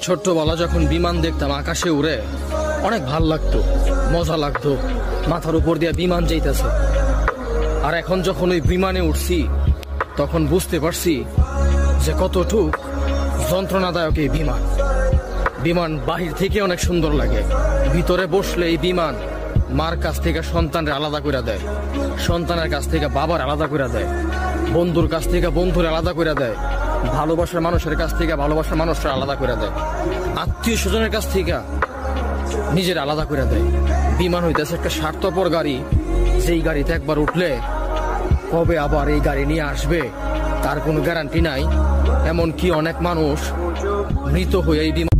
ছোট্টবেলা যখন বিমান দেখতাম আকাশে উড়ে অনেক ভাল লাগতো, মজা লাগতো, মাথার উপর দিয়ে বিমান যাইতেছে। আর এখন যখন ওই বিমানে উঠছি তখন বুঝতে পারছি যে কতটুক যন্ত্রণাদায়ক এই বিমান। বিমান বাহির থেকে অনেক সুন্দর লাগে, ভিতরে বসলে এই বিমান মার কাছ থেকে সন্তানের আলাদা করে দেয়, সন্তানের কাছ থেকে বাবার আলাদা করে দেয়, বন্ধুর কাছ থেকে বন্ধুর আলাদা করে দেয়, ভালোবাসার মানুষের কাছ থেকে ভালোবাসার মানুষরা আলাদা করে দেয়, আত্মীয় স্বজনের কাছ থেকে নিজের আলাদা করে দেয়। বিমান হইতেছে একটা স্বার্থপর গাড়ি, যেই গাড়িতে একবার উঠলে কবে আবার এই গাড়ি নিয়ে আসবে তার কোনো গ্যারান্টি নাই। এমনকি অনেক মানুষ মৃত হয়ে এই বিমান